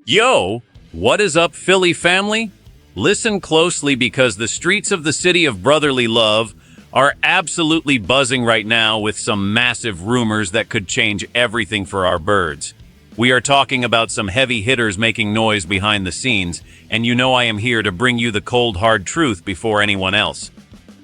Yo, what is up, Philly family? Listen closely because the streets of the city of brotherly love are absolutely buzzing right now with some massive rumors that could change everything for our birds. We are talking about some heavy hitters making noise behind the scenes, and you know I am here to bring you the cold, hard truth before anyone else.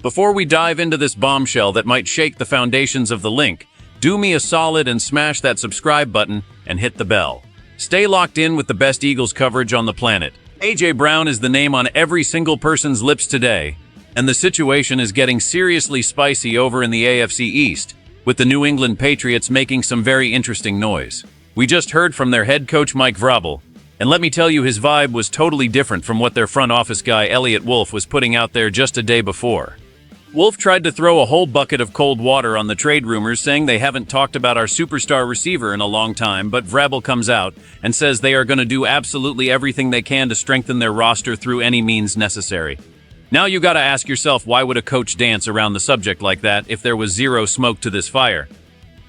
Before we dive into this bombshell that might shake the foundations of the link, do me a solid and smash that subscribe button and hit the bell. Stay locked in with the best Eagles coverage on the planet. A.J. Brown is the name on every single person's lips today, and the situation is getting seriously spicy over in the AFC East, with the New England Patriots making some very interesting noise. We just heard from their head coach Mike Vrabel, and let me tell you, his vibe was totally different from what their front office guy Elliot Wolf was putting out there just a day before. Wolf tried to throw a whole bucket of cold water on the trade rumors, saying they haven't talked about our superstar receiver in a long time, but Vrabel comes out and says they are going to do absolutely everything they can to strengthen their roster through any means necessary. Now you gotta ask yourself, why would a coach dance around the subject like that if there was zero smoke to this fire?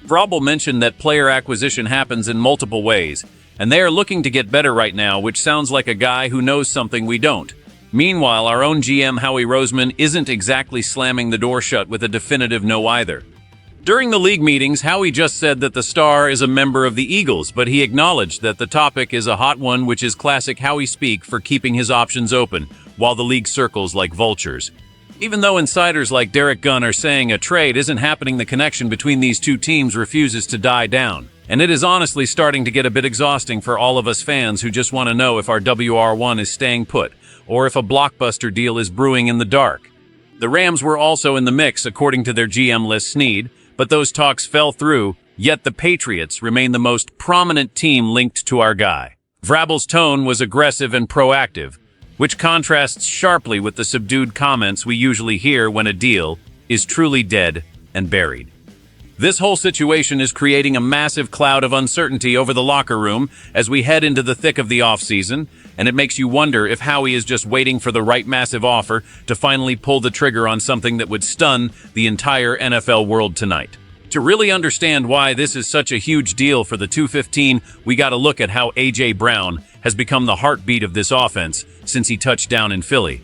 Vrabel mentioned that player acquisition happens in multiple ways, and they are looking to get better right now, which sounds like a guy who knows something we don't. Meanwhile, our own GM Howie Roseman isn't exactly slamming the door shut with a definitive no either. During the league meetings, Howie just said that the star is a member of the Eagles, but he acknowledged that the topic is a hot one, which is classic Howie speak for keeping his options open, while the league circles like vultures. Even though insiders like Derek Gunn are saying a trade isn't happening, the connection between these two teams refuses to die down. And it is honestly starting to get a bit exhausting for all of us fans who just want to know if our WR1 is staying put, or if a blockbuster deal is brewing in the dark. The Rams were also in the mix, according to their GM Les Snead, but those talks fell through, yet the Patriots remain the most prominent team linked to our guy. Vrabel's tone was aggressive and proactive, which contrasts sharply with the subdued comments we usually hear when a deal is truly dead and buried. This whole situation is creating a massive cloud of uncertainty over the locker room as we head into the thick of the offseason, and it makes you wonder if Howie is just waiting for the right massive offer to finally pull the trigger on something that would stun the entire NFL world tonight. To really understand why this is such a huge deal for the 215, we got to look at how A.J. Brown has become the heartbeat of this offense since he touched down in Philly.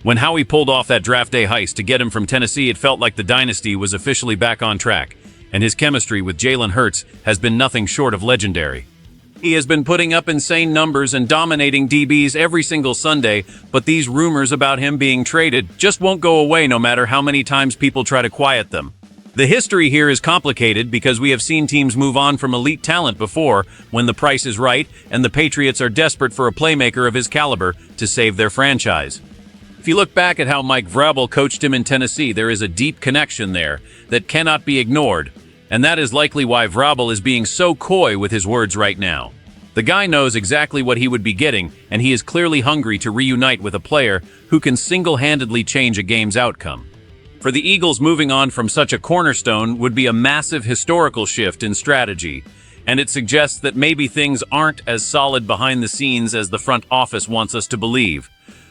When Howie pulled off that draft day heist to get him from Tennessee, it felt like the dynasty was officially back on track, and his chemistry with Jalen Hurts has been nothing short of legendary. He has been putting up insane numbers and dominating DBs every single Sunday, but these rumors about him being traded just won't go away no matter how many times people try to quiet them. The history here is complicated because we have seen teams move on from elite talent before when the price is right, and the Patriots are desperate for a playmaker of his caliber to save their franchise. If you look back at how Mike Vrabel coached him in Tennessee, there is a deep connection there that cannot be ignored, and that is likely why Vrabel is being so coy with his words right now. The guy knows exactly what he would be getting, and he is clearly hungry to reunite with a player who can single-handedly change a game's outcome. For the Eagles, moving on from such a cornerstone would be a massive historical shift in strategy, and it suggests that maybe things aren't as solid behind the scenes as the front office wants us to believe.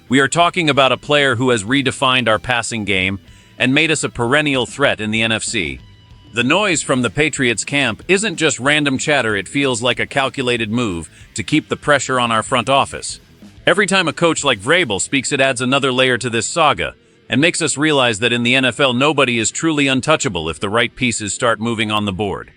We are talking about a player who has redefined our passing game and made us a perennial threat in the NFC. The noise from the Patriots camp isn't just random chatter, it feels like a calculated move to keep the pressure on our front office. Every time a coach like Vrabel speaks, it adds another layer to this saga and makes us realize that in the NFL, nobody is truly untouchable if the right pieces start moving on the board.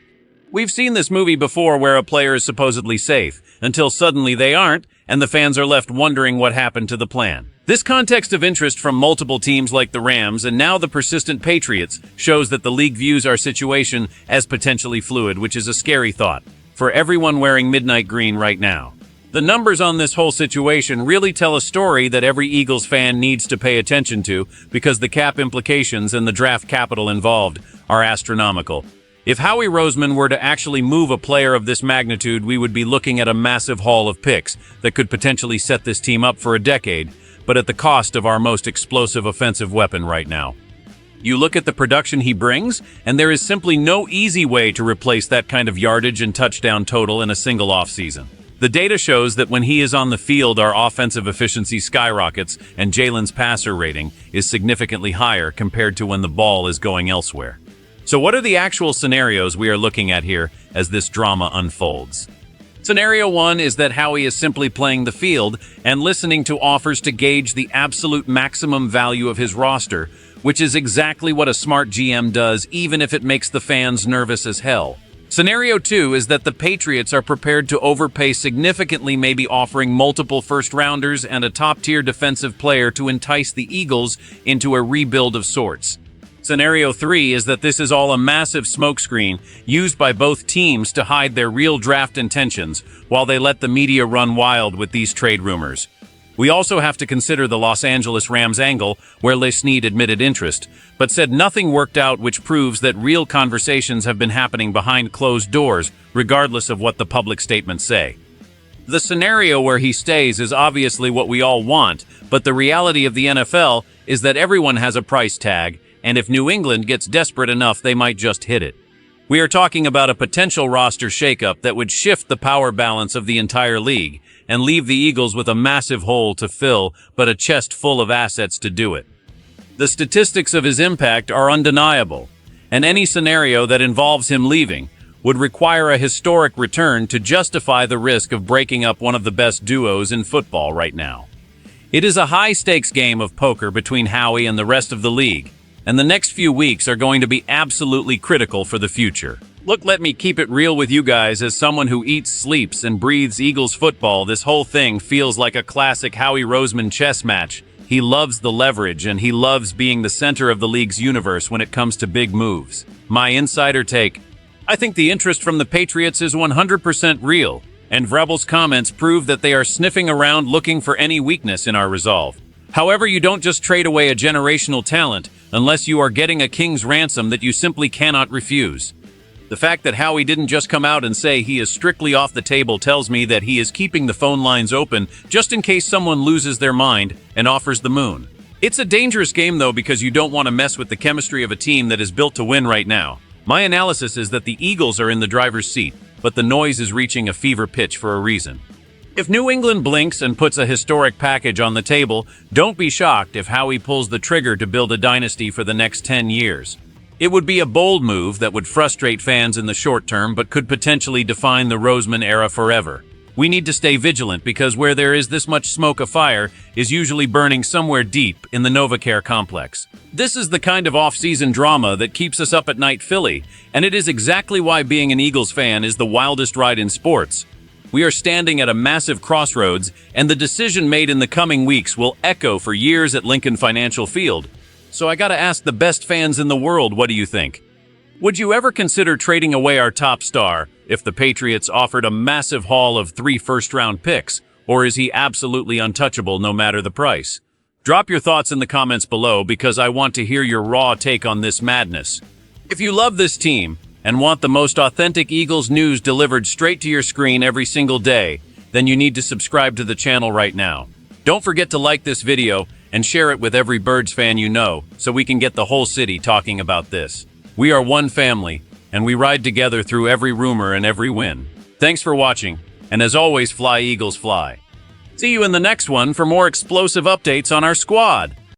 We've seen this movie before where a player is supposedly safe until suddenly they aren't, and the fans are left wondering what happened to the plan. This context of interest from multiple teams like the Rams and now the persistent Patriots shows that the league views our situation as potentially fluid, which is a scary thought for everyone wearing midnight green right now. The numbers on this whole situation really tell a story that every Eagles fan needs to pay attention to because the cap implications and the draft capital involved are astronomical. If Howie Roseman were to actually move a player of this magnitude, we would be looking at a massive haul of picks that could potentially set this team up for a decade, but at the cost of our most explosive offensive weapon right now. You look at the production he brings, and there is simply no easy way to replace that kind of yardage and touchdown total in a single offseason. The data shows that when he is on the field, our offensive efficiency skyrockets, and Jalen's passer rating is significantly higher compared to when the ball is going elsewhere. So what are the actual scenarios we are looking at here as this drama unfolds? Scenario 1 is that Howie is simply playing the field and listening to offers to gauge the absolute maximum value of his roster, which is exactly what a smart GM does, even if it makes the fans nervous as hell. Scenario 2 is that the Patriots are prepared to overpay significantly, maybe offering multiple first-rounders and a top-tier defensive player to entice the Eagles into a rebuild of sorts. Scenario 3 is that this is all a massive smokescreen used by both teams to hide their real draft intentions while they let the media run wild with these trade rumors. We also have to consider the Los Angeles Rams angle, where Les Snead admitted interest, but said nothing worked out, which proves that real conversations have been happening behind closed doors, regardless of what the public statements say. The scenario where he stays is obviously what we all want, but the reality of the NFL is that everyone has a price tag, and if New England gets desperate enough, they might just hit it. We are talking about a potential roster shakeup that would shift the power balance of the entire league and leave the Eagles with a massive hole to fill, but a chest full of assets to do it. The statistics of his impact are undeniable, and any scenario that involves him leaving would require a historic return to justify the risk of breaking up one of the best duos in football right now. It is a high-stakes game of poker between Howie and the rest of the league, and the next few weeks are going to be absolutely critical for the future. Look, let me keep it real with you guys. As someone who eats, sleeps, and breathes Eagles football, this whole thing feels like a classic Howie Roseman chess match. He loves the leverage, and he loves being the center of the league's universe when it comes to big moves. My insider take: I think the interest from the Patriots is 100% real, and Vrabel's comments prove that they are sniffing around looking for any weakness in our resolve. However, you don't just trade away a generational talent unless you are getting a king's ransom that you simply cannot refuse. The fact that Howie didn't just come out and say he is strictly off the table tells me that he is keeping the phone lines open just in case someone loses their mind and offers the moon. It's a dangerous game, though, because you don't want to mess with the chemistry of a team that is built to win right now. My analysis is that the Eagles are in the driver's seat, but the noise is reaching a fever pitch for a reason. If New England blinks and puts a historic package on the table, don't be shocked if Howie pulls the trigger to build a dynasty for the next 10 years. It would be a bold move that would frustrate fans in the short term, but could potentially define the Roseman era forever. We need to stay vigilant, because where there is this much smoke, a fire is usually burning somewhere deep in the NovaCare complex. This is the kind of off-season drama that keeps us up at night, Philly, and it is exactly why being an Eagles fan is the wildest ride in sports. We are standing at a massive crossroads, and the decision made in the coming weeks will echo for years at Lincoln Financial Field. So I gotta ask the best fans in the world, what do you think? Would you ever consider trading away our top star if the Patriots offered a massive haul of 3 first-round picks, or is he absolutely untouchable no matter the price? Drop your thoughts in the comments below, because I want to hear your raw take on this madness. If you love this team and want the most authentic Eagles news delivered straight to your screen every single day, then you need to subscribe to the channel right now. Don't forget to like this video and share it with every Birds fan you know, so we can get the whole city talking about this. We are one family, and we ride together through every rumor and every win. Thanks for watching, and as always, fly Eagles fly. See you in the next one for more explosive updates on our squad.